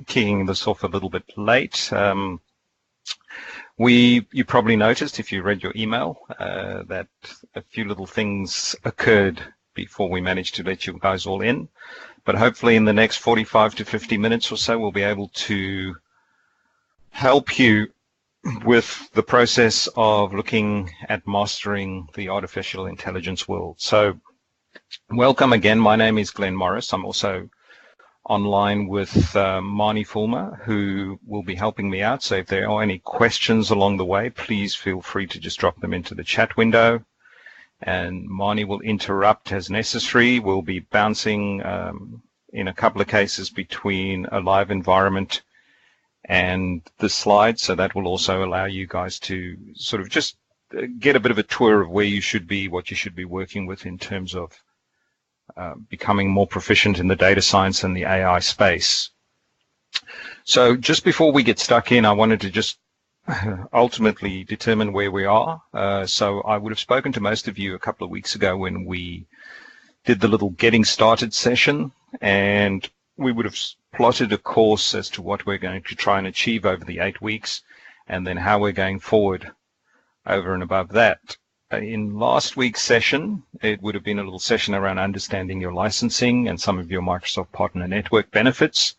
keying this off a little bit late. You probably noticed, if you read your email, that a few little things occurred before we managed to let you guys all in. But hopefully in the next 45 to 50 minutes or so, we'll be able to help you with the process of looking at mastering the artificial intelligence world. So welcome again. My name is Glenn Morris. I'm also online with Marnie Fulmer, who will be helping me out. So if there are any questions along the way, please feel free to just drop them into the chat window. And Marnie will interrupt as necessary. We'll be bouncing in a couple of cases between a live environment and the slides, so that will also allow you guys to sort of just get a bit of a tour of where you should be, what you should be working with in terms of becoming more proficient in the data science and the AI space. So just before we get stuck in, I wanted to just ultimately determine where we are. So I would have spoken to most of you a couple of weeks ago when we did the little getting started session, and we would have plotted a course as to what we're going to try and achieve over the 8 weeks, and then how we're going forward over and above that. In last week's session, it would have been a little session around understanding your licensing and some of your Microsoft Partner Network benefits.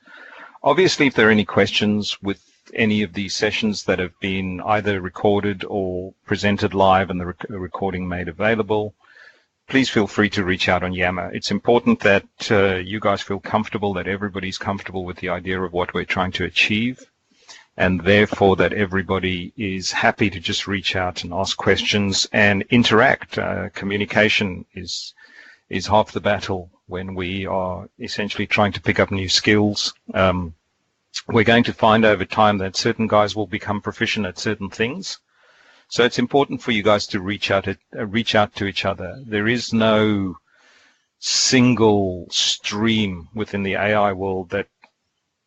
Obviously, if there are any questions with any of these sessions that have been either recorded or presented live and the recording made available, please feel free to reach out on Yammer. It's important that you guys feel comfortable, that everybody's comfortable with the idea of what we're trying to achieve, and therefore that everybody is happy to just reach out and ask questions and interact. Communication is half the battle when we are essentially trying to pick up new skills. We're going to find over time that certain guys will become proficient at certain things. So it's important for you guys to reach out to each other. There is no single stream within the AI world that,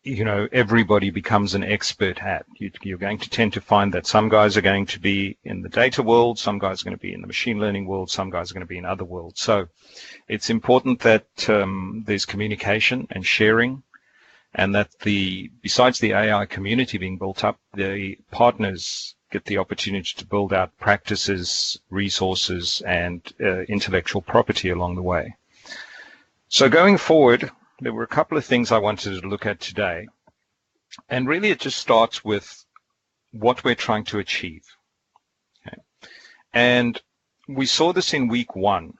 you know, everybody becomes an expert at. You're going to tend to find that some guys are going to be in the data world, some guys are going to be in the machine learning world, some guys are going to be in other worlds. So it's important that there's communication and sharing, and that besides the AI community being built up, the partners get the opportunity to build out practices, resources, and intellectual property along the way. So going forward, there were a couple of things I wanted to look at today. And really it just starts with what we're trying to achieve. Okay. And we saw this in week 1,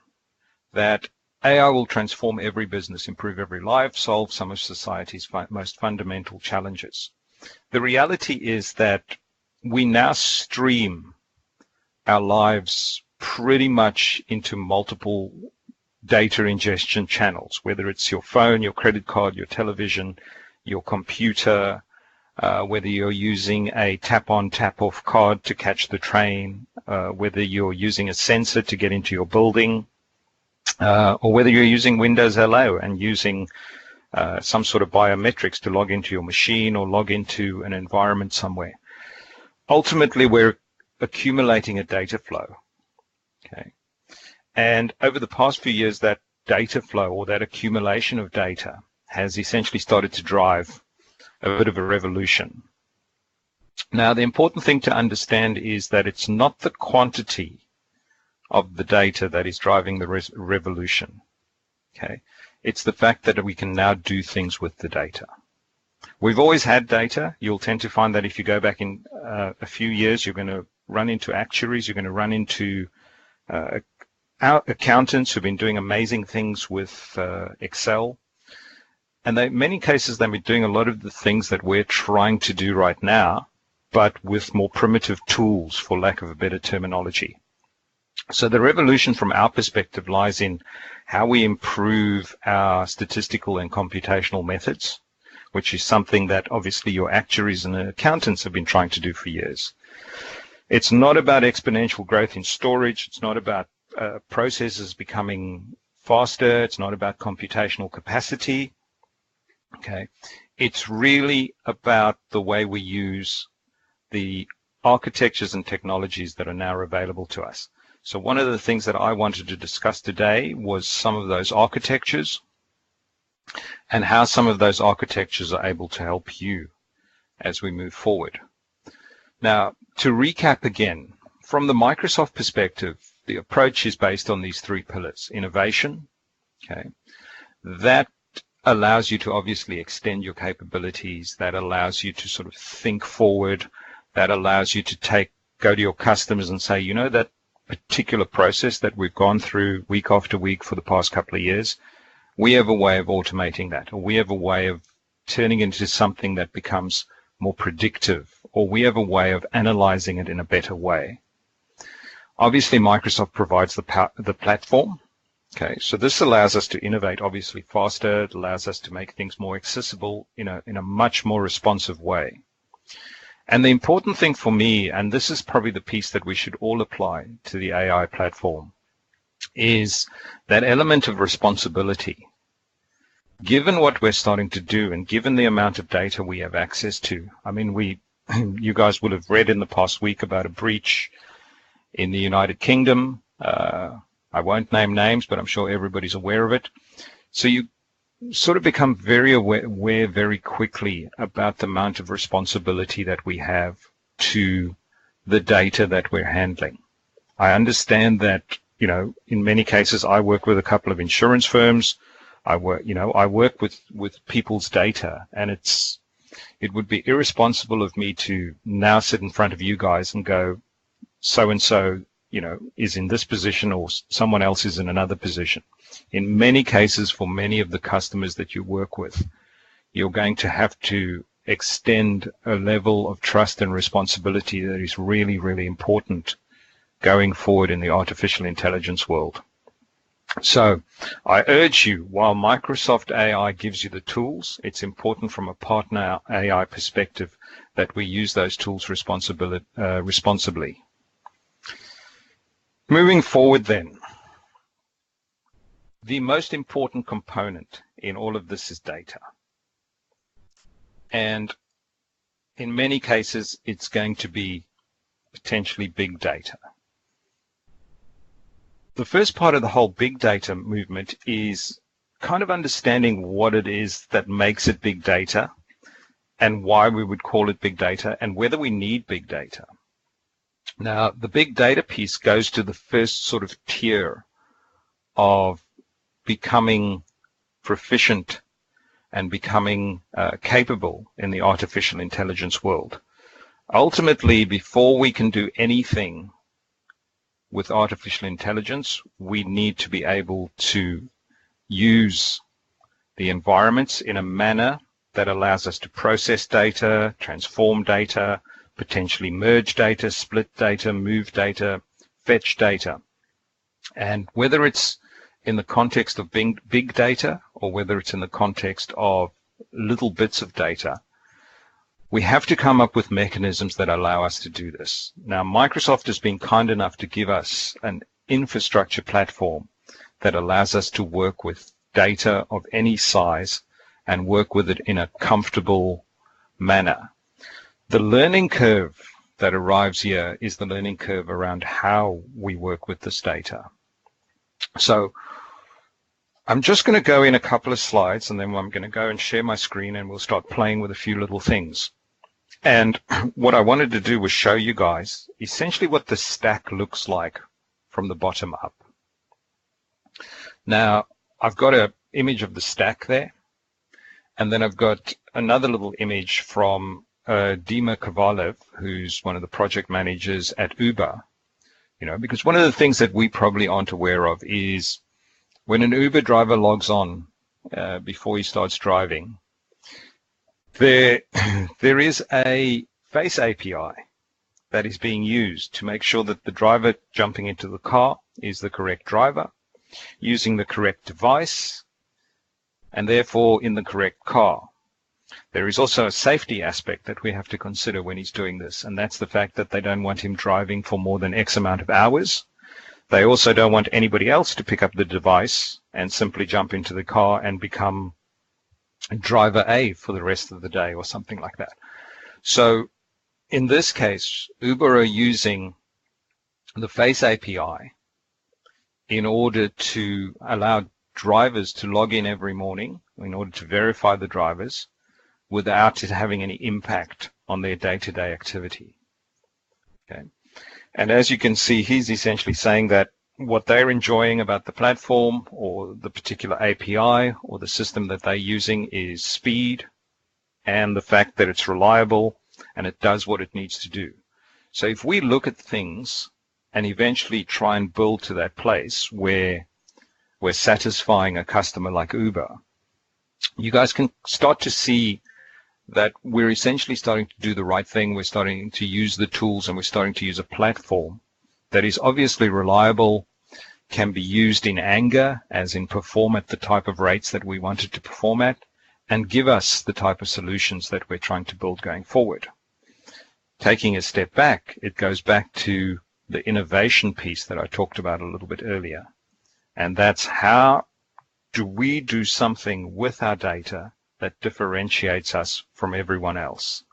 that AI will transform every business, improve every life, solve some of society's most fundamental challenges. The reality is that we now stream our lives pretty much into multiple data ingestion channels, whether it's your phone, your credit card, your television, your computer, whether you're using a tap-on, tap-off card to catch the train, whether you're using a sensor to get into your building, or whether you're using Windows Hello and using some sort of biometrics to log into your machine or log into an environment somewhere. Ultimately, we're accumulating a data flow. Okay. And over the past few years, that data flow, or that accumulation of data, has essentially started to drive a bit of a revolution. Now, the important thing to understand is that it's not the quantity of the data that is driving the revolution. Okay. It's the fact that we can now do things with the data. We've always had data. You'll tend to find that if you go back in a few years, you're going to run into actuaries, you're going to run into our accountants who've been doing amazing things with Excel. And in many cases, they've been doing a lot of the things that we're trying to do right now, but with more primitive tools, for lack of a better terminology. So the revolution from our perspective lies in how we improve our statistical and computational methods, which is something that obviously your actuaries and accountants have been trying to do for years. It's not about exponential growth in storage. It's not about processes becoming faster. It's not about computational capacity. Okay. It's really about the way we use the architectures and technologies that are now available to us. So one of the things that I wanted to discuss today was some of those architectures and how some of those architectures are able to help you as we move forward. Now, to recap again, from the Microsoft perspective, the approach is based on these three pillars. Innovation, okay, that allows you to obviously extend your capabilities, that allows you to sort of think forward, that allows you to go to your customers and say, you know, that particular process that we've gone through week after week for the past couple of years, we have a way of automating that, or we have a way of turning it into something that becomes more predictive, or we have a way of analyzing it in a better way. Obviously, Microsoft provides the platform. Okay, so this allows us to innovate obviously faster. It allows us to make things more accessible in a much more responsive way. And the important thing for me, and this is probably the piece that we should all apply to the AI platform, is that element of responsibility. Given what we're starting to do and given the amount of data we have access to, I mean, you guys will have read in the past week about a breach in the United Kingdom. I won't name names, but I'm sure everybody's aware of it. So you sort of become very aware very quickly about the amount of responsibility that we have to the data that we're handling. I understand that, you know, in many cases I work with a couple of insurance firms. I work with people's data, and it would be irresponsible of me to now sit in front of you guys and go, so and so, you know, is in this position or someone else is in another position. In many cases, for many of the customers that you work with, you're going to have to extend a level of trust and responsibility that is really, really important going forward in the artificial intelligence world. So I urge you, while Microsoft AI gives you the tools, it's important from a partner AI perspective that we use those tools responsibly. Moving forward then, the most important component in all of this is data. And in many cases, it's going to be potentially big data. The first part of the whole big data movement is kind of understanding what it is that makes it big data and why we would call it big data and whether we need big data. Now, the big data piece goes to the first sort of tier of becoming proficient and becoming capable in the artificial intelligence world. Ultimately, before we can do anything with artificial intelligence, we need to be able to use the environments in a manner that allows us to process data, transform data, potentially merge data, split data, move data, fetch data. And whether it's in the context of big data or whether it's in the context of little bits of data, we have to come up with mechanisms that allow us to do this. Now, Microsoft has been kind enough to give us an infrastructure platform that allows us to work with data of any size and work with it in a comfortable manner. The learning curve that arrives here is the learning curve around how we work with this data. So I'm just going to go in a couple of slides, and then I'm going to go and share my screen, and we'll start playing with a few little things. And what I wanted to do was show you guys essentially what the stack looks like from the bottom up. Now, I've got an image of the stack there, and then I've got another little image from Dima Kovalev, who's one of the project managers at Uber. You know, because one of the things that we probably aren't aware of is when an Uber driver logs on before he starts driving, there is a face API that is being used to make sure that the driver jumping into the car is the correct driver, using the correct device, and therefore in the correct car. There is also a safety aspect that we have to consider when he's doing this, and that's the fact that they don't want him driving for more than X amount of hours. They also don't want anybody else to pick up the device and simply jump into the car and become driver A for the rest of the day or something like that. So in this case, Uber are using the face API in order to allow drivers to log in every morning in order to verify the drivers without it having any impact on their day-to-day activity. Okay. And as you can see, he's essentially saying that what they're enjoying about the platform or the particular API or the system that they're using is speed and the fact that it's reliable and it does what it needs to do. So if we look at things and eventually try and build to that place where we're satisfying a customer like Uber, you guys can start to see that we're essentially starting to do the right thing. We're starting to use the tools and we're starting to use a platform that is obviously reliable, can be used in anger, as in perform at the type of rates that we wanted to perform at, and give us the type of solutions that we're trying to build going forward. Taking a step back, it goes back to the innovation piece that I talked about a little bit earlier. And that's how do we do something with our data that differentiates us from everyone else.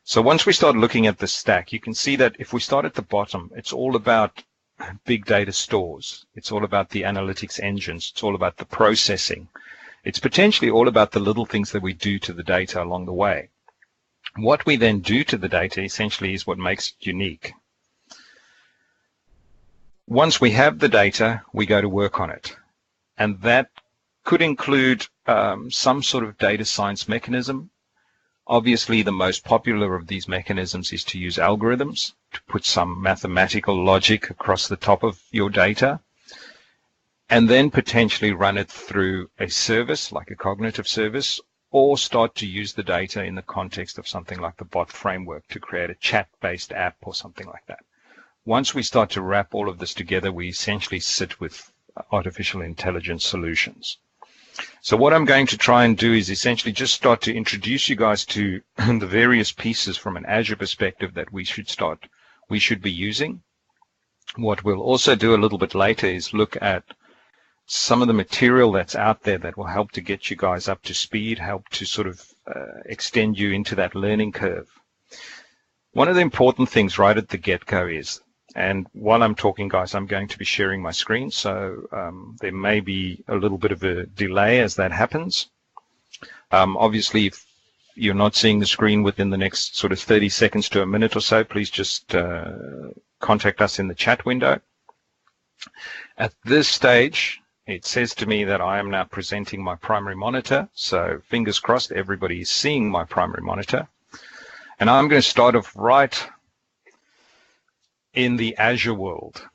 So once we start looking at the stack, you can see that if we start at the bottom, it's all about big data stores. It's all about the analytics engines. It's all about the processing. It's potentially all about the little things that we do to the data along the way. What we then do to the data essentially is what makes it unique. Once we have the data, we go to work on it. And that could include some sort of data science mechanism. Obviously, the most popular of these mechanisms is to use algorithms to put some mathematical logic across the top of your data, and then potentially run it through a service, like a cognitive service, or start to use the data in the context of something like the bot framework to create a chat-based app or something like that. Once we start to wrap all of this together, we essentially sit with artificial intelligence solutions. So what I'm going to try and do is essentially just start to introduce you guys to the various pieces from an Azure perspective that we should be using. What we'll also do a little bit later is look at some of the material that's out there that will help to get you guys up to speed, help to sort of extend you into that learning curve. One of the important things right at the get-go is, and while I'm talking, guys, I'm going to be sharing my screen, so there may be a little bit of a delay as that happens. Obviously, if you're not seeing the screen within the next sort of 30 seconds to a minute or so, please just contact us in the chat window. At this stage, it says to me that I am now presenting my primary monitor, so fingers crossed everybody is seeing my primary monitor. And I'm going to start off right in the Azure world.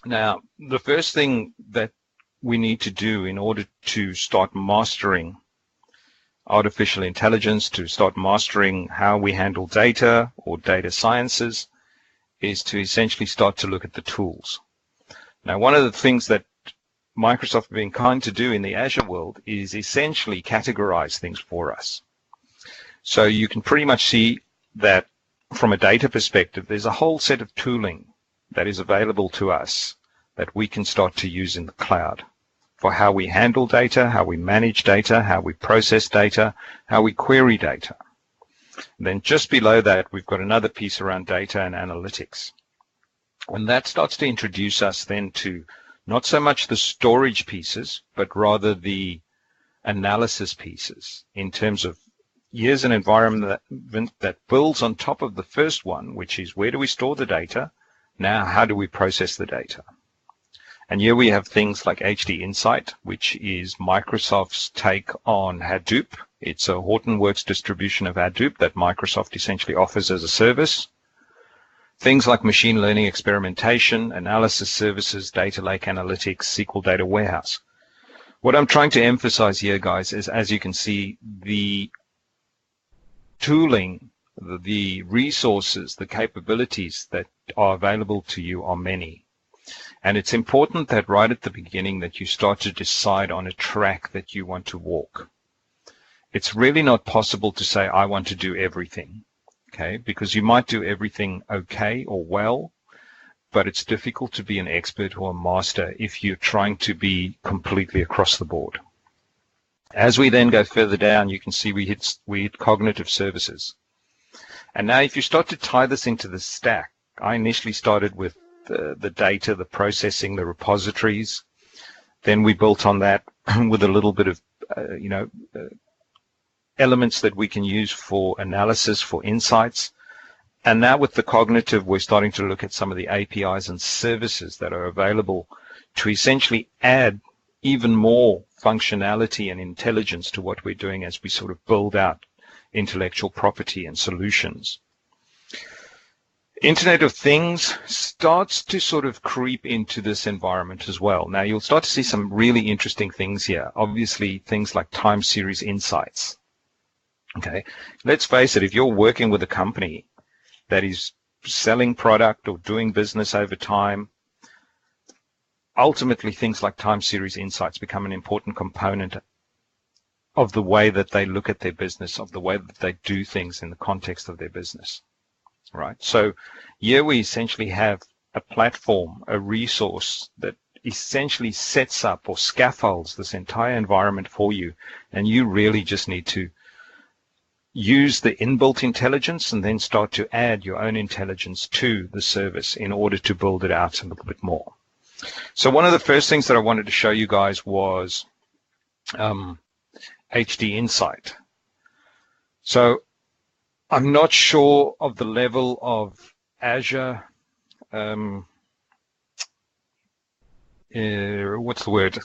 Now, the first thing that we need to do in order to start mastering artificial intelligence, to start mastering how we handle data or data sciences, is to essentially start to look at the tools. Now, one of the things that Microsoft have been kind to do in the Azure world is essentially categorize things for us. So you can pretty much see that from a data perspective, there's a whole set of tooling that is available to us that we can start to use in the cloud for how we handle data, how we manage data, how we process data, how we query data. And then just below that, we've got another piece around data and analytics. And that starts to introduce us then to not so much the storage pieces, but rather the analysis pieces in terms of here's an environment that builds on top of the first one, which is where do we store the data? Now, how do we process the data? And here we have things like HD Insight, which is Microsoft's take on Hadoop. It's a Hortonworks distribution of Hadoop that Microsoft essentially offers as a service. Things like machine learning experimentation, analysis services, data lake analytics, SQL data warehouse. What I'm trying to emphasize here, guys, is as you can see, the tooling, the resources, the capabilities that are available to you are many. And it's important that right at the beginning that you start to decide on a track that you want to walk. It's really not possible to say, I want to do everything, okay? Because you might do everything okay or well, but it's difficult to be an expert or a master if you're trying to be completely across the board. As we then go further down, you can see we hit cognitive services. And now if you start to tie this into the stack, I initially started with the data, the processing, the repositories. Then we built on that with a little bit of, elements that we can use for analysis, for insights. And now with the cognitive, we're starting to look at some of the APIs and services that are available to essentially add even more functionality and intelligence to what we're doing as we sort of build out intellectual property and solutions. Internet of Things starts to sort of creep into this environment as well. Now you'll start to see some really interesting things here. Obviously, things like time series insights. Okay, let's face it, if you're working with a company that is selling product or doing business over time, ultimately things like time series insights become an important component of the way that they look at their business, of the way that they do things in the context of their business, right? So here we essentially have a platform, a resource that essentially sets up or scaffolds this entire environment for you, and you really just need to use the inbuilt intelligence and then start to add your own intelligence to the service in order to build it out a little bit more. So one of the first things that I wanted to show you guys was HD Insight. So I'm not sure of the level of Azure, what's the word?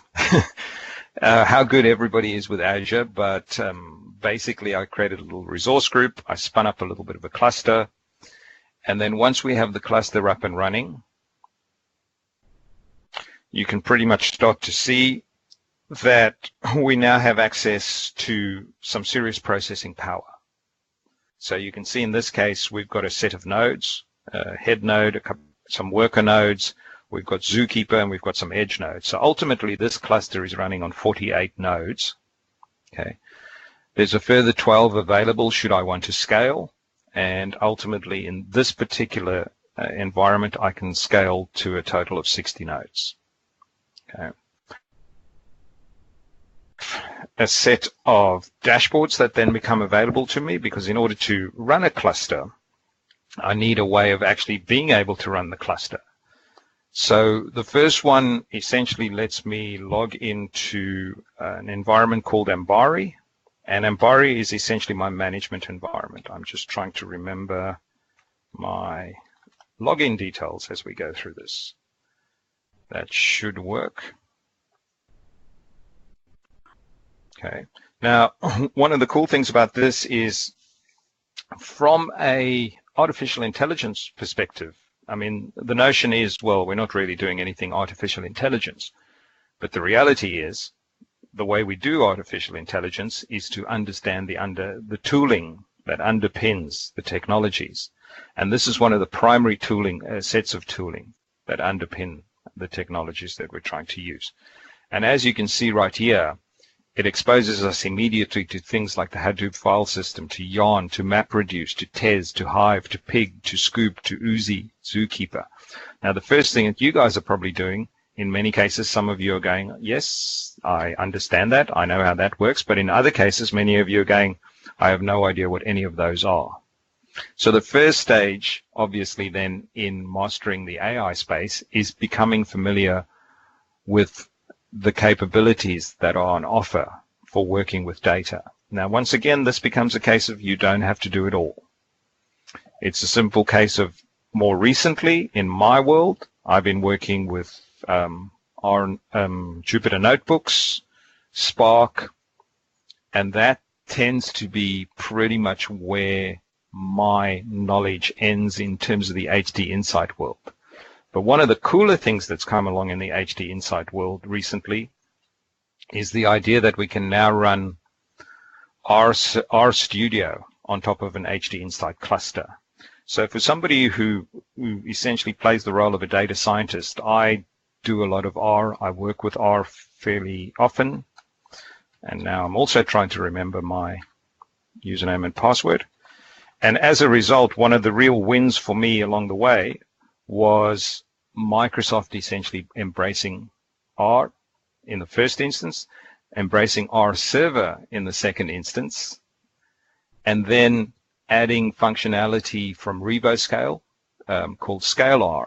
How good everybody is with Azure, but basically I created a little resource group. I spun up a little bit of a cluster. And then once we have the cluster up and running, you can pretty much start to see that we now have access to some serious processing power. So you can see in this case, we've got a set of nodes, a head node, some worker nodes, we've got Zookeeper, and we've got some edge nodes. So ultimately, this cluster is running on 48 nodes. Okay. There's a further 12 available should I want to scale. And ultimately, in this particular environment, I can scale to a total of 60 nodes. Okay. A set of dashboards that then become available to me, because in order to run a cluster, I need a way of actually being able to run the cluster. So the first one essentially lets me log into an environment called Ambari, and Ambari is essentially my management environment. I'm just trying to remember my login details as we go through this. That should work. Okay. Now, one of the cool things about this is from a artificial intelligence perspective, I mean, the notion is, well, we're not really doing anything artificial intelligence. But the reality is, the way we do artificial intelligence is to understand the tooling that underpins the technologies. And this is one of the primary tooling sets of tooling that underpin the technologies that we're trying to use. And as you can see right here, it exposes us immediately to things like the Hadoop file system, to Yarn, to MapReduce, to Tez, to Hive, to Pig, to Scoop, to Uzi, Zookeeper. Now, the first thing that you guys are probably doing, in many cases, some of you are going, yes, I understand that, I know how that works, but in other cases, many of you are going, I have no idea what any of those are. So the first stage, obviously, then in mastering the AI space is becoming familiar with the capabilities that are on offer for working with data. Now, once again, this becomes a case of you don't have to do it all. It's a simple case of more recently, in my world, I've been working with our Jupyter Notebooks, Spark, and that tends to be pretty much where my knowledge ends in terms of the HD Insight world. But one of the cooler things that's come along in the HD Insight world recently is the idea that we can now run our studio on top of an HD Insight cluster. So for somebody who essentially plays the role of a data scientist, I do a lot of R. I work with R fairly often. And now I'm also trying to remember my username and password. And as a result, one of the real wins for me along the way was Microsoft essentially embracing R in the first instance, embracing R Server in the second instance, and then adding functionality from RevoScale called ScaleR,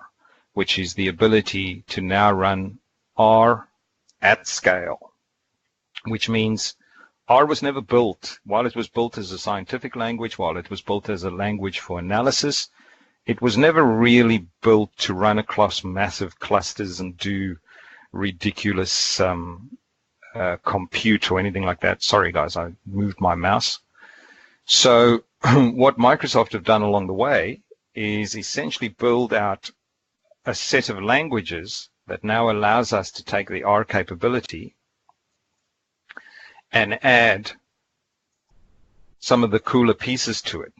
which is the ability to now run R at scale, which means R was never built. While it was built as a scientific language, while it was built as a language for analysis, it was never really built to run across massive clusters and do ridiculous compute or anything like that. Sorry, guys, I moved my mouse. So what Microsoft have done along the way is essentially build out a set of languages that now allows us to take the R capability and add some of the cooler pieces to it,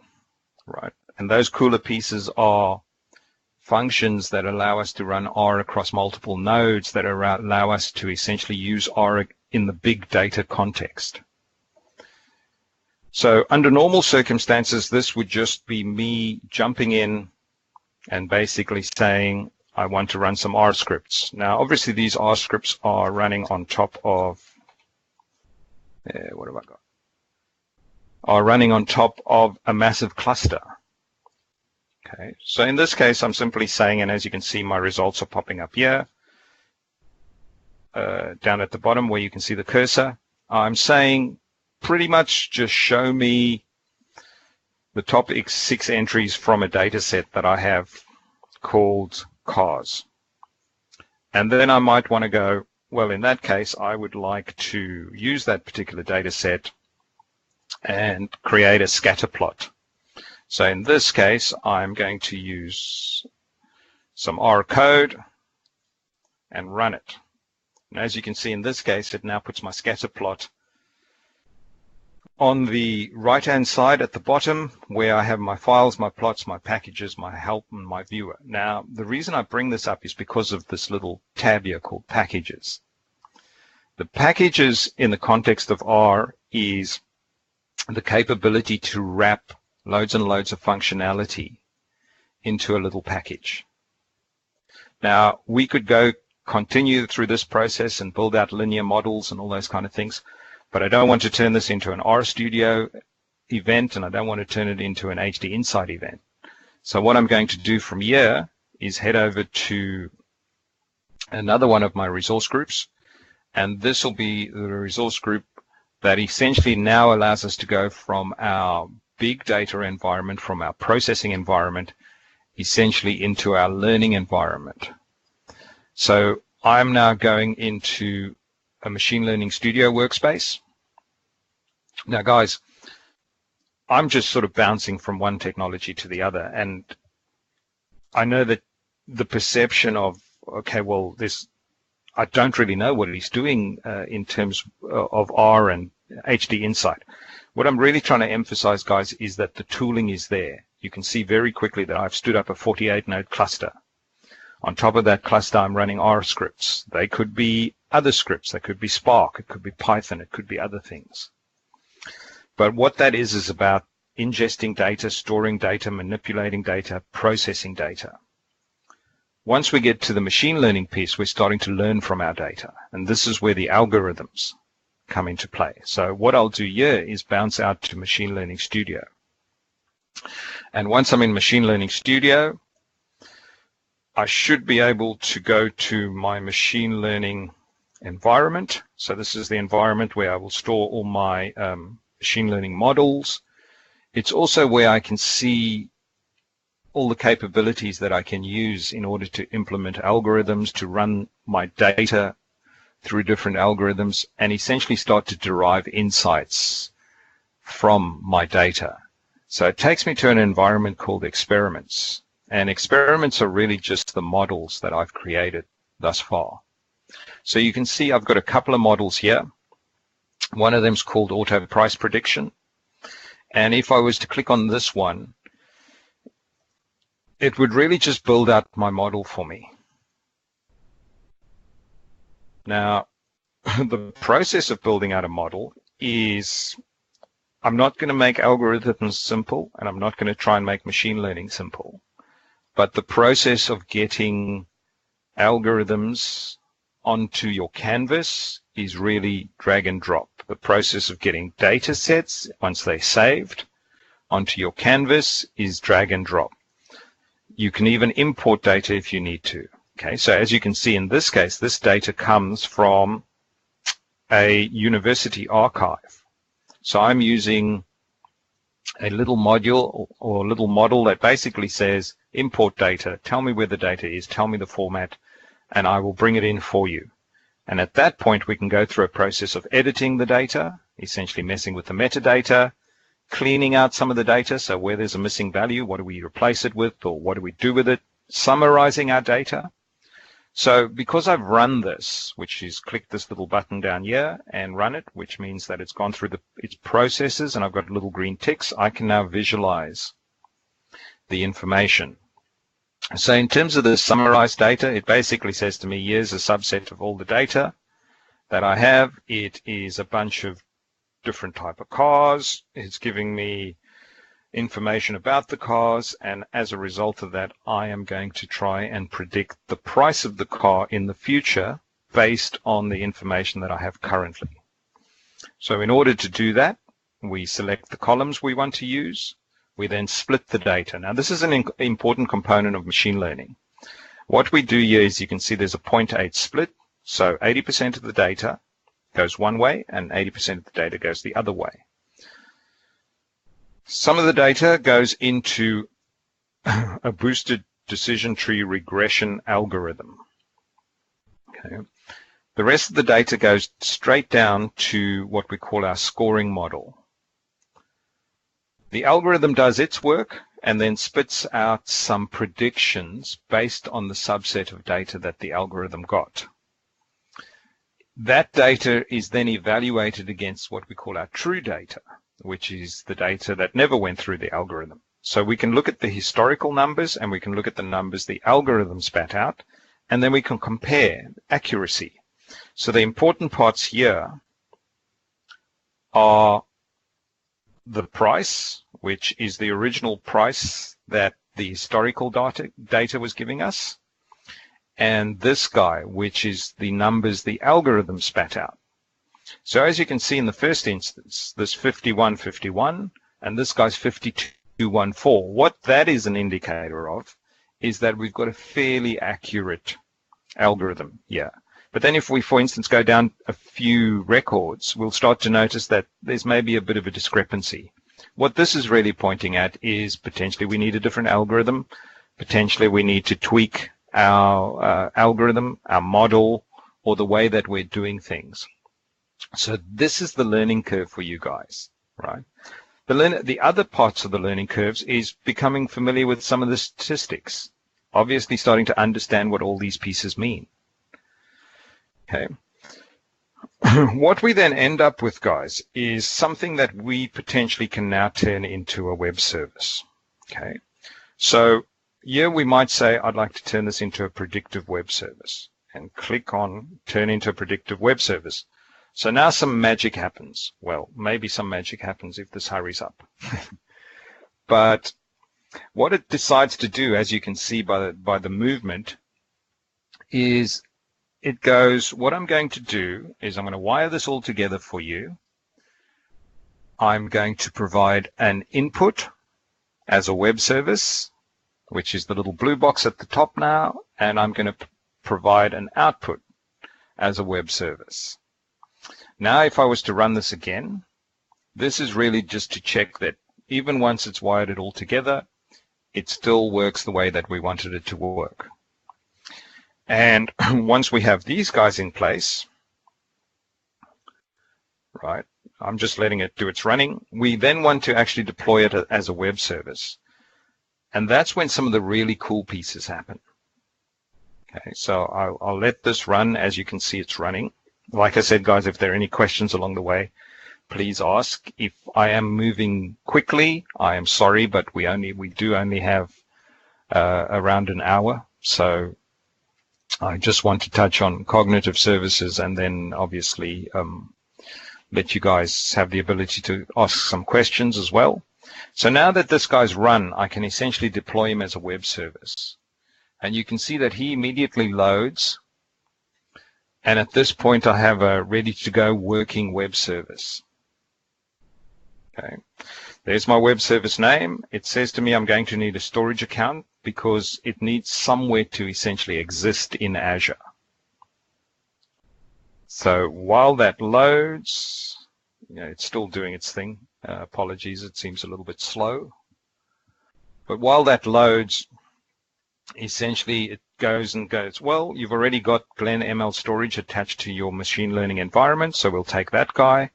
right? And those cooler pieces are functions that allow us to run R across multiple nodes, that allow us to essentially use R in the big data context. So under normal circumstances, this would just be me jumping in and basically saying, I want to run some R scripts. Now, obviously, these R scripts are running on top of, what have I got? Are running on top of a massive cluster. Okay, so in this case, I'm simply saying, and as you can see, my results are popping up here, down at the bottom where you can see the cursor. I'm saying pretty much just show me the top 6 entries from a data set that I have called cars. And then I might want to go, well, in that case, I would like to use that particular data set and create a scatter plot. So in this case, I'm going to use some R code and run it. And as you can see in this case, it now puts my scatter plot on the right-hand side at the bottom, where I have my files, my plots, my packages, my help, and my viewer. Now, the reason I bring this up is because of this little tab here called packages. The packages in the context of R is the capability to wrap loads and loads of functionality into a little package. Now, we could continue through this process and build out linear models and all those kind of things, but I don't want to turn this into an RStudio event, and I don't want to turn it into an HD Insight event. So what I'm going to do from here is head over to another one of my resource groups, and this will be the resource group that essentially now allows us to go from our big data environment, from our processing environment, essentially into our learning environment. So I'm now going into a machine learning studio workspace. Now, guys, I'm just sort of bouncing from one technology to the other, and I know that the perception of, okay, well, I don't really know what he's doing in terms of R and HD Insight. What I'm really trying to emphasize, guys, is that the tooling is there. You can see very quickly that I've stood up a 48-node cluster. On top of that cluster, I'm running R scripts. They could be other scripts. They could be Spark. It could be Python. It could be other things. But what that is about ingesting data, storing data, manipulating data, processing data. Once we get to the machine learning piece, we're starting to learn from our data. And this is where the algorithms come into play. So what I'll do here is bounce out to Machine Learning Studio. And once I'm in Machine Learning Studio, I should be able to go to my machine learning environment. So this is the environment where I will store all my machine learning models. It's also where I can see all the capabilities that I can use in order to implement algorithms, to run my data through different algorithms, and essentially start to derive insights from my data. So it takes me to an environment called experiments. And experiments are really just the models that I've created thus far. So you can see I've got a couple of models here. One of them is called auto price prediction. And if I was to click on this one, it would really just build out my model for me. Now, the process of building out a model is, I'm not going to make algorithms simple, and I'm not going to try and make machine learning simple. But the process of getting algorithms onto your canvas is really drag and drop. The process of getting data sets, once they're saved, onto your canvas is drag and drop. You can even import data if you need to. Okay, so as you can see in this case, this data comes from a university archive. So I'm using a little module or a little model that basically says import data, tell me where the data is, tell me the format, and I will bring it in for you. And at that point, we can go through a process of editing the data, essentially messing with the metadata, cleaning out some of the data. So where there's a missing value, what do we replace it with, or what do we do with it? Summarizing our data. So because I've run this, which is click this little button down here and run it, which means that it's gone through its processes and I've got little green ticks, I can now visualize the information. So in terms of the summarized data, it basically says to me, here's a subset of all the data that I have. It is a bunch of different type of cars. It's giving me information about the cars, and as a result of that, I am going to try and predict the price of the car in the future based on the information that I have currently. So in order to do that, we select the columns we want to use. We then split the data. Now, this is an important component of machine learning. What we do here is you can see there's a 0.8 split. So 80% of the data goes one way and 80% of the data goes the other way. Some of the data goes into a boosted decision tree regression algorithm. Okay. The rest of the data goes straight down to what we call our scoring model. The algorithm does its work and then spits out some predictions based on the subset of data that the algorithm got. That data is then evaluated against what we call our true data, which is the data that never went through the algorithm. So we can look at the historical numbers and we can look at the numbers the algorithm spat out, and then we can compare accuracy. So the important parts here are the price, which is the original price that the historical data was giving us, and this guy, which is the numbers the algorithm spat out. So as you can see in the first instance, this 5151 and this guy's 5214, what that is an indicator of is that we've got a fairly accurate algorithm here. But then if we, for instance, go down a few records, we'll start to notice that there's maybe a bit of a discrepancy. What this is really pointing at is potentially we need a different algorithm. Potentially we need to tweak our algorithm, our model, or the way that we're doing things. So this is the learning curve for you guys, right? The other parts of the learning curves is becoming familiar with some of the statistics, obviously starting to understand what all these pieces mean. Okay. What we then end up with, guys, is something that we potentially can now turn into a web service. Okay. So here we might say, I'd like to turn this into a predictive web service, and click on turn into a predictive web service. So now some magic happens. Well, maybe some magic happens if this hurries up. But what it decides to do, as you can see by the movement, is it goes, what I'm going to do is I'm going to wire this all together for you. I'm going to provide an input as a web service, which is the little blue box at the top now, and I'm going to provide an output as a web service. Now, if I was to run this again, this is really just to check that even once it's wired it all together, it still works the way that we wanted it to work. And once we have these guys in place, right, I'm just letting it do its running. We then want to actually deploy it as a web service. And that's when some of the really cool pieces happen. Okay, so I'll let this run. As you can see, it's running. Like I said, guys, if there are any questions along the way, please ask. If I am moving quickly, I am sorry, but we do only have around an hour. So I just want to touch on cognitive services and then obviously let you guys have the ability to ask some questions as well. So now that this guy's run, I can essentially deploy him as a web service. And you can see that he immediately loads. And at this point, I have a ready-to-go working web service. Okay, there's my web service name. It says to me I'm going to need a storage account because it needs somewhere to essentially exist in Azure. So while that loads, it's still doing its thing. Apologies, it seems a little bit slow. But while that loads, essentially it goes and goes, well, you've already got Glen ML storage attached to your machine learning environment, so we'll take that guy.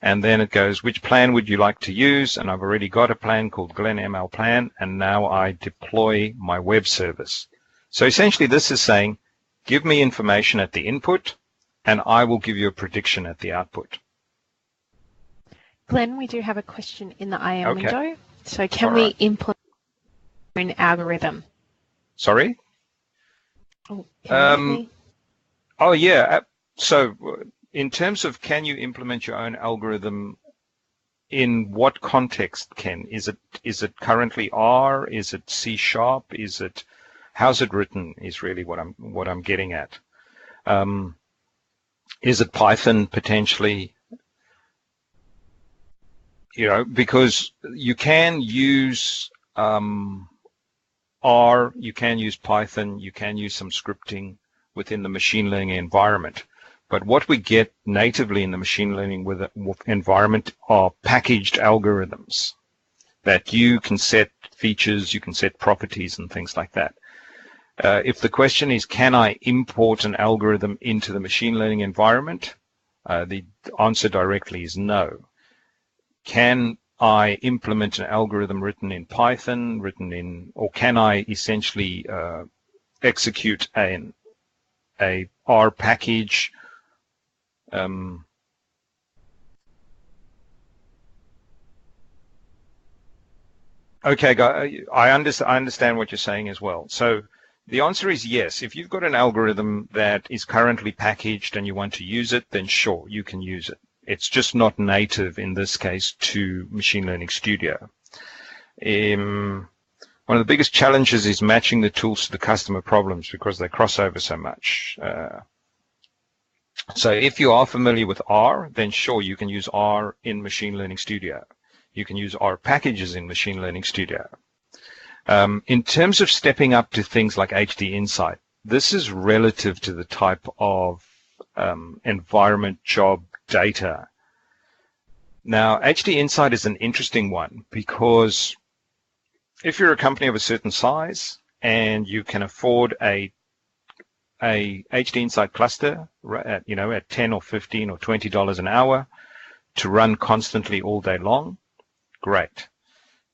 And then it goes, which plan would you like to use? And I've already got a plan called Glen ML plan, and now I deploy my web service. So essentially this is saying, give me information at the input, and I will give you a prediction at the output. Glenn, we do have a question in the IM Okay. window. So can we implement our own algorithm? Sorry? Oh, can Oh, yeah. So in terms of can you implement your own algorithm, in what context, Ken? Is it currently R? Is it C#? How's it written is really what I'm getting at. Is it Python potentially? Because you can use R, you can use Python, you can use some scripting within the machine learning environment. But what we get natively in the machine learning environment are packaged algorithms that you can set features, you can set properties and things like that. If the question is, can I import an algorithm into the machine learning environment? The answer directly is no. Can I implement an algorithm written in Python, or can I essentially execute a R package? Okay, I understand what you're saying as well. So the answer is yes. If you've got an algorithm that is currently packaged and you want to use it, then sure, you can use it. It's just not native in this case to Machine Learning Studio. One of the biggest challenges is matching the tools to the customer problems because they cross over so much. So if you are familiar with R, then sure, you can use R in Machine Learning Studio. You can use R packages in Machine Learning Studio. In terms of stepping up to things like HD Insight, this is relative to the type of environment, job, data. Now, HD Insight is an interesting one because if you're a company of a certain size and you can afford a HD Insight cluster at, at 10 or 15 or $20 an hour to run constantly all day long, great.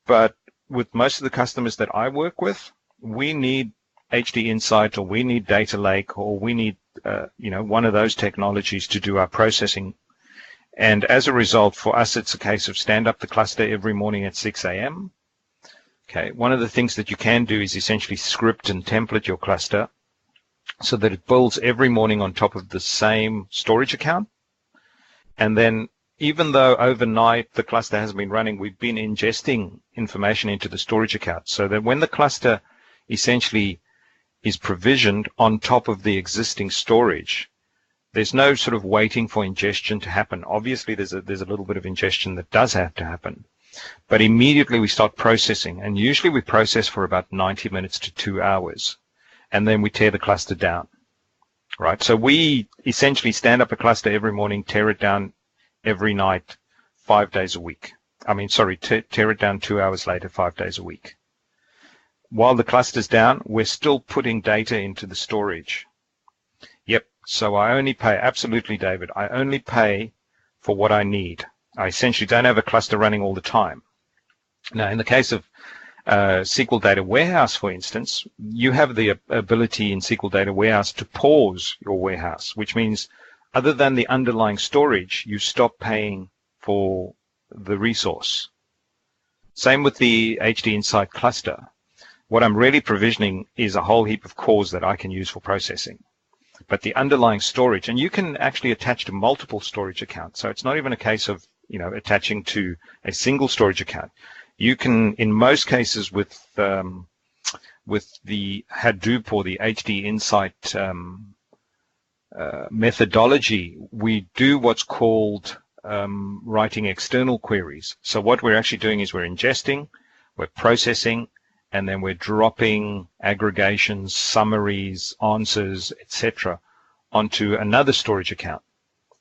But with most of the customers that I work with, we need HD Insight, or we need Data Lake, or we need one of those technologies to do our processing. And as a result, for us, it's a case of stand up the cluster every morning at 6 a.m. Okay, one of the things that you can do is essentially script and template your cluster so that it builds every morning on top of the same storage account. And then even though overnight the cluster has been running, we've been ingesting information into the storage account so that when the cluster essentially is provisioned on top of the existing storage, there's no sort of waiting for ingestion to happen. Obviously, there's a little bit of ingestion that does have to happen. But immediately we start processing, and usually we process for about 90 minutes to 2 hours, and then we tear the cluster down, right? So we essentially stand up a cluster every morning, tear it down every night, 5 days a week. Tear it down 2 hours later, 5 days a week. While the cluster's down, we're still putting data into the storage. Yep, so I only pay, absolutely, David, I only pay for what I need. I essentially don't have a cluster running all the time. Now, in the case of SQL Data Warehouse, for instance, you have the ability in SQL Data Warehouse to pause your warehouse, which means other than the underlying storage, you stop paying for the resource. Same with the HD Insight cluster. What I'm really provisioning is a whole heap of cores that I can use for processing. But the underlying storage, and you can actually attach to multiple storage accounts. So it's not even a case of, attaching to a single storage account. You can, in most cases with the Hadoop or the HD Insight methodology, we do what's called writing external queries. So what we're actually doing is we're ingesting, we're processing, and then we're dropping aggregations, summaries, answers, etc., onto another storage account.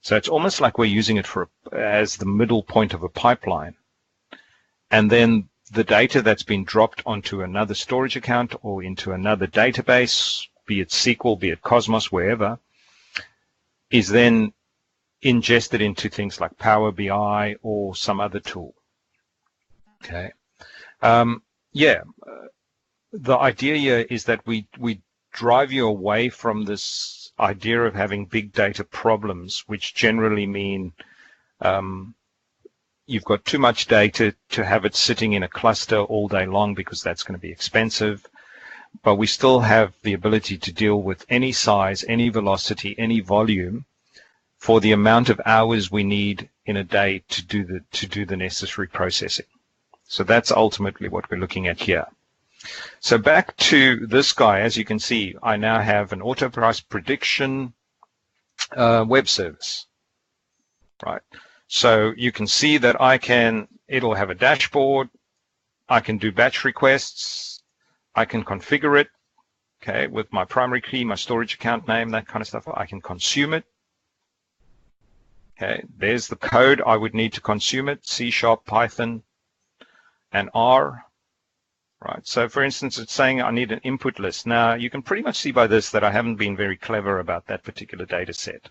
So it's almost like we're using it as the middle point of a pipeline. And then the data that's been dropped onto another storage account or into another database, be it SQL, be it Cosmos, wherever, is then ingested into things like Power BI or some other tool. Okay. The idea here is that we drive you away from this idea of having big data problems, which generally mean you've got too much data to have it sitting in a cluster all day long because that's going to be expensive. But we still have the ability to deal with any size, any velocity, any volume for the amount of hours we need in a day to do the necessary processing. So that's ultimately what we're looking at here. So back to this guy, as you can see, I now have an auto price prediction web service, right? So you can see that it'll have a dashboard, I can do batch requests, I can configure it, okay, with my primary key, my storage account name, that kind of stuff. I can consume it. Okay, there's the code I would need to consume it, C#, Python, and R. Right, so for instance, it's saying I need an input list. Now, you can pretty much see by this that I haven't been very clever about that particular data set.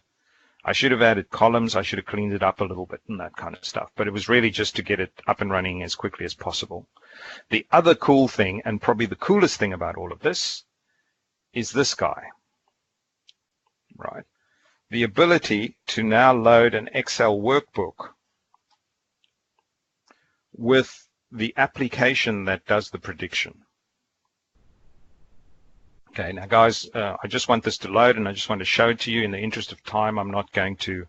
I should have added columns, I should have cleaned it up a little bit and that kind of stuff, but it was really just to get it up and running as quickly as possible. The other cool thing, and probably the coolest thing about all of this, is this guy, right? The ability to now load an Excel workbook with the application that does the prediction. Okay, now guys, I just want this to load and I just want to show it to you. In the interest of time, I'm not going to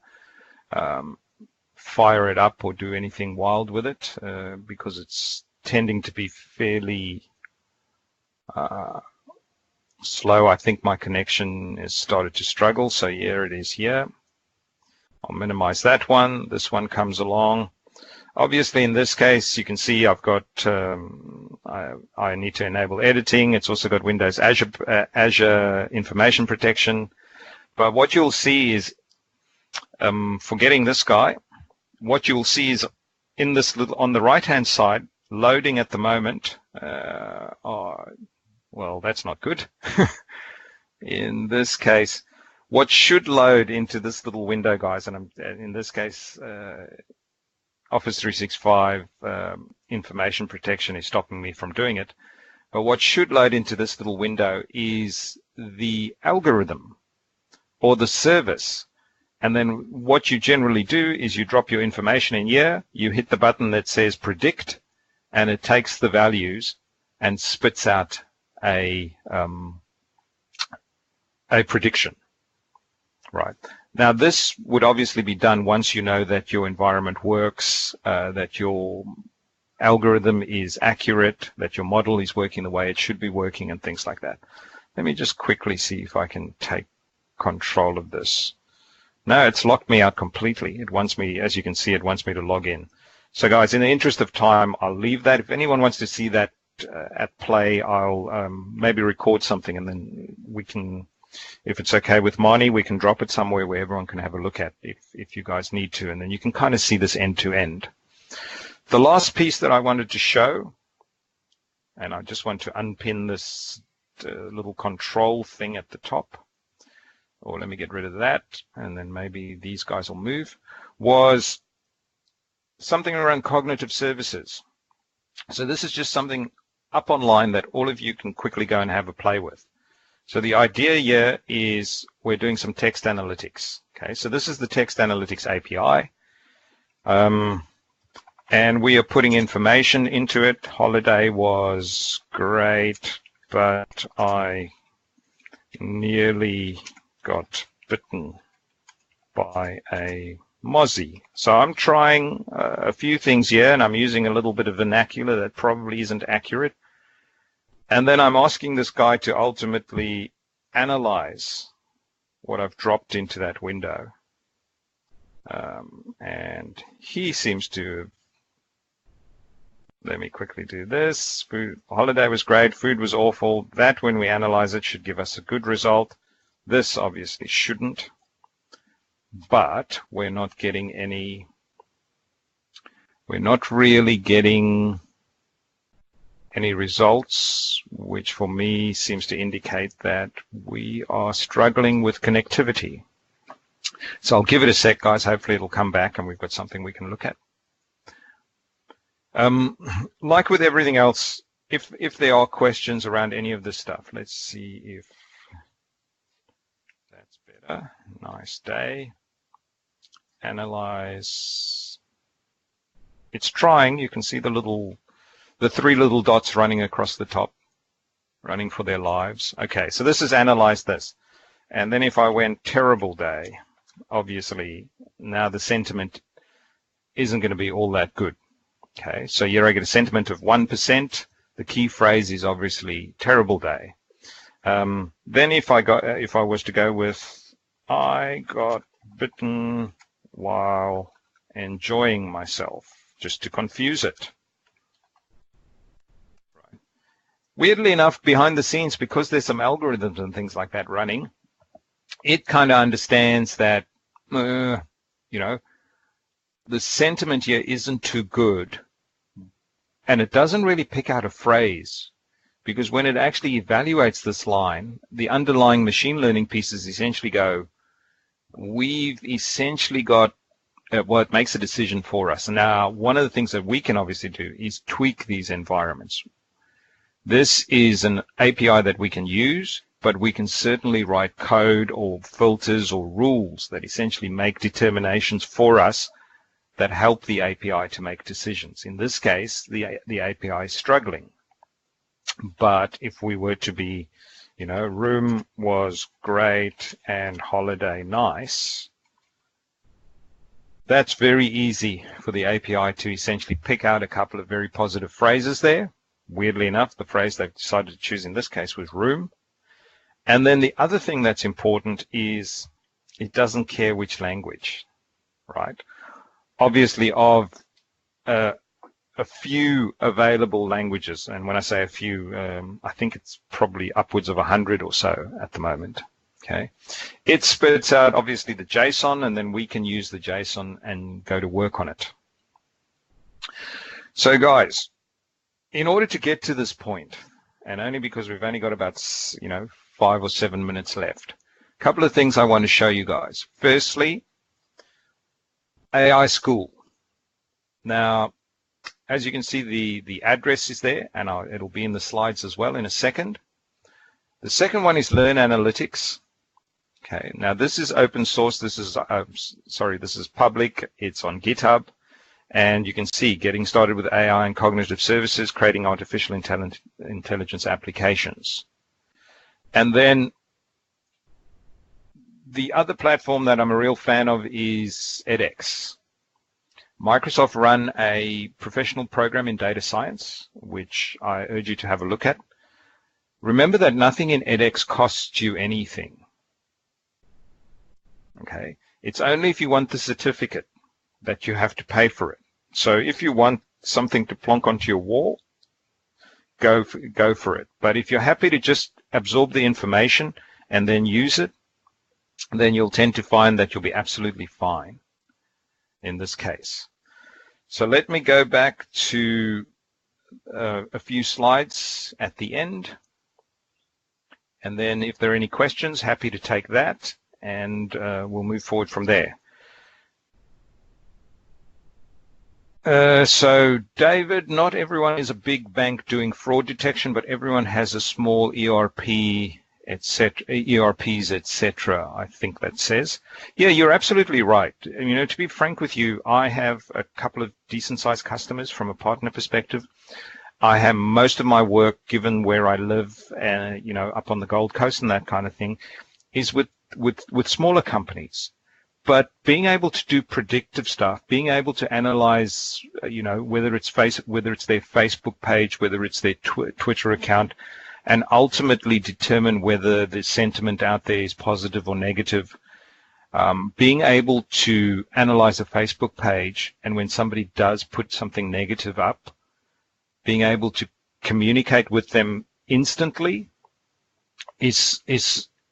fire it up or do anything wild with it because it's tending to be fairly slow. I think my connection has started to struggle, so here it is here. I'll minimize that one. This one comes along. Obviously, in this case, you can see I've got, I need to enable editing. It's also got Windows Azure information protection. But what you'll see is, forgetting this guy, what you'll see is in this little, on the right-hand side, loading at the moment. Well, that's not good. In this case, what should load into this little window, guys, and in this case, Office 365 information protection is stopping me from doing it. But what should load into this little window is the algorithm or the service. And then what you generally do is you drop your information in here, you hit the button that says predict, and it takes the values and spits out a prediction. Right. Now, this would obviously be done once you know that your environment works, that your algorithm is accurate, that your model is working the way it should be working, and things like that. Let me just quickly see if I can take control of this. No, it's locked me out completely. It wants me, as you can see, it wants me to log in. So, guys, in the interest of time, I'll leave that. If anyone wants to see that at play, I'll maybe record something, and then we can, if it's okay with Marnie, we can drop it somewhere where everyone can have a look at if you guys need to, and then you can kind of see this end to end. The last piece that I wanted to show, and I just want to unpin this little control thing at the top, or let me get rid of that, and then maybe these guys will move, was something around cognitive services. So this is just something up online that all of you can quickly go and have a play with. So the idea here is we're doing some text analytics. Okay, so this is the text analytics API. And we are putting information into it. Holiday was great, but I nearly got bitten by a mozzie. So I'm trying a few things here, and I'm using a little bit of vernacular that probably isn't accurate. And then I'm asking this guy to ultimately analyze what I've dropped into that window. And he seems to, let me quickly do this. Food, holiday was great, food was awful. That, when we analyze it, should give us a good result. This obviously shouldn't, but we're not really getting any results, which for me seems to indicate that we are struggling with connectivity. So I'll give it a sec, guys. Hopefully it'll come back and we've got something we can look at. Like with everything else, if there are questions around any of this stuff, let's see if that's better. Nice day. Analyze. It's trying. You can see the three little dots running across the top, running for their lives. Okay, so this is analyze this. And then if I went terrible day, obviously now the sentiment isn't going to be all that good. Okay, so here I get a sentiment of 1%. The key phrase is obviously terrible day. Then if I was to go with I got bitten while enjoying myself, just to confuse it. Right. Weirdly enough, behind the scenes, because there's some algorithms and things like that running, it kind of understands that, the sentiment here isn't too good. And it doesn't really pick out a phrase, because when it actually evaluates this line, the underlying machine learning pieces essentially go, we've essentially got what makes a decision for us. And now, one of the things that we can obviously do is tweak these environments. This is an API that we can use, but we can certainly write code or filters or rules that essentially make determinations for us that help the API to make decisions. In this case, the API is struggling. But if we were to be, room was great and holiday nice, that's very easy for the API to essentially pick out a couple of very positive phrases there. Weirdly enough, the phrase they've decided to choose in this case was room. And then the other thing that's important is it doesn't care which language, right? Obviously, of a few available languages, and when I say a few, I think it's probably upwards of 100 or so at the moment. Okay, it spits out obviously the JSON, and then we can use the JSON and go to work on it. So, guys, in order to get to this point, and only because we've only got about 5 or 7 minutes left, a couple of things I want to show you guys. Firstly, AI School. Now, as you can see, the address is there, and it'll be in the slides as well in a second. The second one is Learn Analytics. Okay, now this is open source. This is public. It's on GitHub, and you can see getting started with AI and cognitive services, creating artificial intelligence applications. And then the other platform that I'm a real fan of is edX. Microsoft run a professional program in data science, which I urge you to have a look at. Remember that nothing in edX costs you anything. Okay, it's only if you want the certificate that you have to pay for it. So if you want something to plonk onto your wall, go for it. But if you're happy to just absorb the information and then use it, then you'll tend to find that you'll be absolutely fine in this case. So let me go back to a few slides at the end. And then if there are any questions, happy to take that, and we'll move forward from there. So David, not everyone is a big bank doing fraud detection, but everyone has a small ERP, etc., ERPs, etc., I think that says. Yeah, you're absolutely right. To be frank with you, I have a couple of decent-sized customers from a partner perspective. I have most of my work, given where I live, up on the Gold Coast and that kind of thing, is with smaller companies. But being able to do predictive stuff, being able to analyze, whether it's their Facebook page, whether it's their Twitter account, and ultimately determine whether the sentiment out there is positive or negative. Being able to analyze a Facebook page, and when somebody does put something negative up, being able to communicate with them instantly is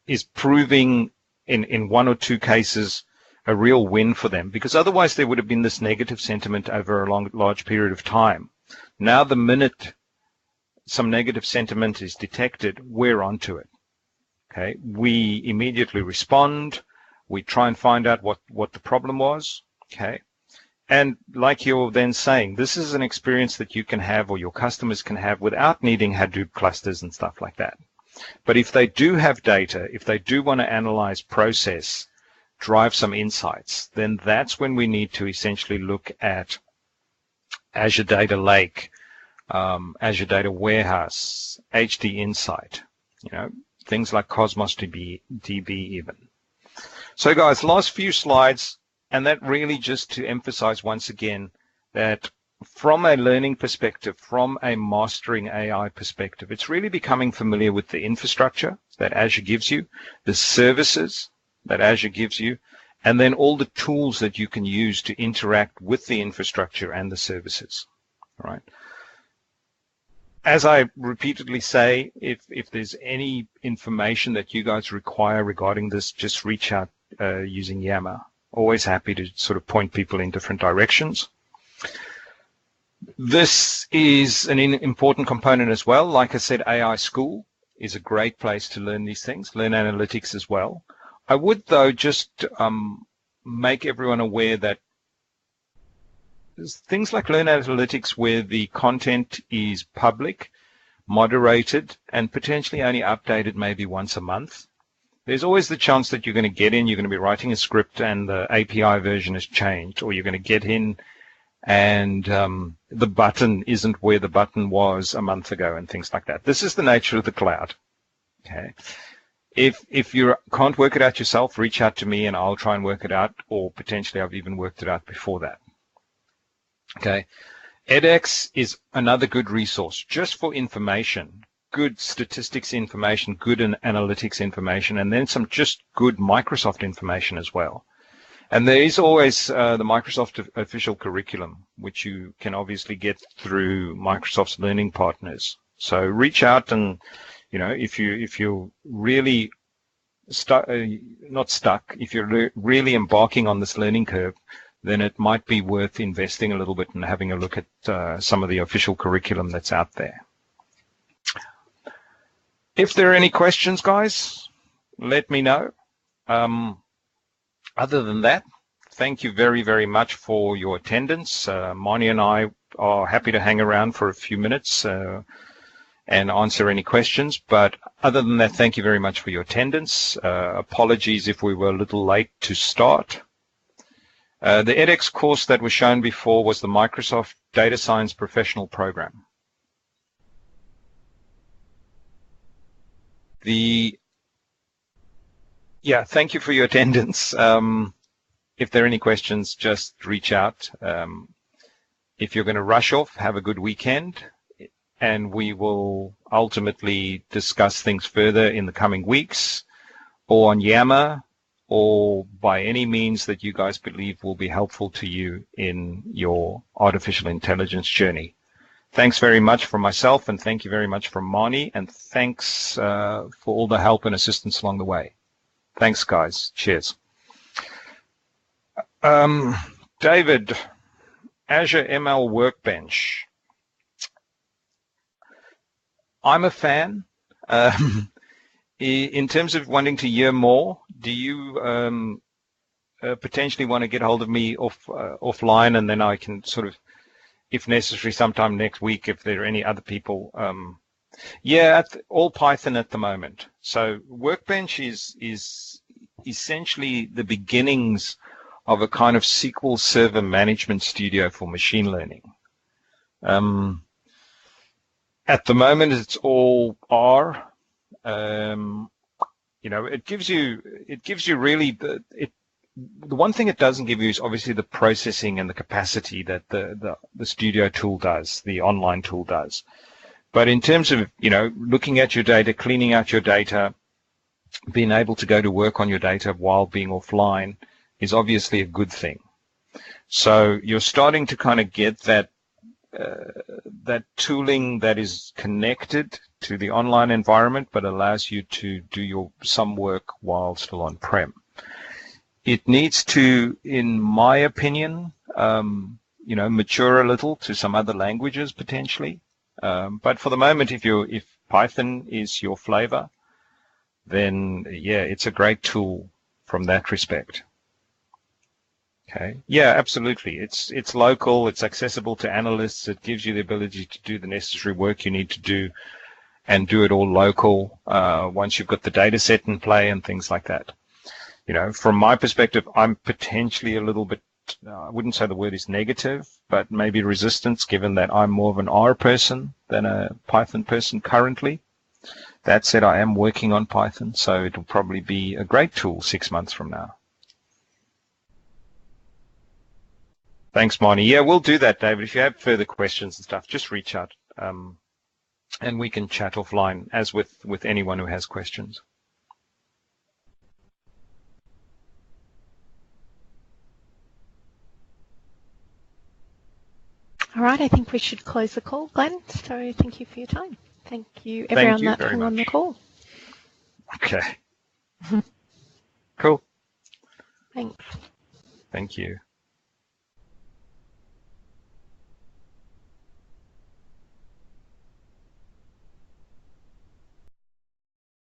is proving in one or two cases a real win for them, because otherwise there would have been this negative sentiment over a large period of time. Now, the minute some negative sentiment is detected, we're onto it. Okay, we immediately respond. We try and find out what the problem was. Okay, and like you're then saying, this is an experience that you can have, or your customers can have, without needing Hadoop clusters and stuff like that. But if they do have data, if they do want to analyze, process, drive some insights, then that's when we need to essentially look at Azure Data Lake, Azure Data Warehouse, HD Insight, things like Cosmos DB even. So guys, last few slides, and that really just to emphasize once again that from a learning perspective, from a mastering AI perspective, it's really becoming familiar with the infrastructure that Azure gives you, the services that Azure gives you, and then all the tools that you can use to interact with the infrastructure and the services. All right. As I repeatedly say, if there's any information that you guys require regarding this, just reach out using Yammer. Always happy to sort of point people in different directions. This is an important component as well. Like I said, AI School is a great place to learn these things, learn analytics as well. I would, though, just make everyone aware that there's things like Learn Analytics where the content is public, moderated, and potentially only updated maybe once a month. There's always the chance that you're going to get in, you're going to be writing a script and the API version has changed, or you're going to get in and the button isn't where the button was a month ago and things like that. This is the nature of the cloud. Okay. If you can't work it out yourself, reach out to me and I'll try and work it out, or potentially I've even worked it out before that. Okay. edX is another good resource just for information, good statistics information, good analytics information, and then some just good Microsoft information as well. And there is always the Microsoft official curriculum, which you can obviously get through Microsoft's learning partners. So reach out and, if you're really not stuck, if you're really embarking on this learning curve, then it might be worth investing a little bit and having a look at some of the official curriculum that's out there. If there are any questions, guys, let me know. Other than that, thank you very, very much for your attendance. Moni and I are happy to hang around for a few minutes and answer any questions. But other than that, thank you very much for your attendance. Apologies if we were a little late to start. The edX course that was shown before was the Microsoft Data Science Professional Program. Yeah, thank you for your attendance. If there are any questions, just reach out. If you're going to rush off, have a good weekend, and we will ultimately discuss things further in the coming weeks, or on Yammer, or by any means that you guys believe will be helpful to you in your artificial intelligence journey. Thanks very much from myself, and thank you very much from Moni, and thanks for all the help and assistance along the way. Thanks, guys. Cheers. David, Azure ML Workbench. I'm a fan. In terms of wanting to hear more, do you potentially want to get hold of me offline, and then I can sort of, if necessary, sometime next week, if there are any other people. Yeah, all Python at the moment. So Workbench is essentially the beginnings of a kind of SQL Server management studio for machine learning. At the moment, it's all R. It gives you really the one thing it doesn't give you is obviously the processing and the capacity that the studio tool does, the online tool does. But in terms of, looking at your data, cleaning out your data, being able to go to work on your data while being offline is obviously a good thing. So you're starting to kind of get that that tooling that is connected to the online environment, but allows you to do some work while still on-prem. It needs to, in my opinion, mature a little to some other languages potentially. But for the moment, if Python is your flavor, then yeah, it's a great tool from that respect. Okay. Yeah, absolutely. It's local. It's accessible to analysts. It gives you the ability to do the necessary work you need to do, and do it all local once you've got the data set in play and things like that. From my perspective, I'm potentially a little bit, I wouldn't say the word is negative, but maybe resistance, given that I'm more of an R person than a Python person currently. That said, I am working on Python, so it'll probably be a great tool 6 months from now. Thanks, Marnie. Yeah, we'll do that, David. If you have further questions and stuff, just reach out, and we can chat offline, as with anyone who has questions. All right, I think we should close the call, Glenn. So thank you for your time. Thank you, everyone that's been on the call. Okay. Cool. Thanks. Thank you.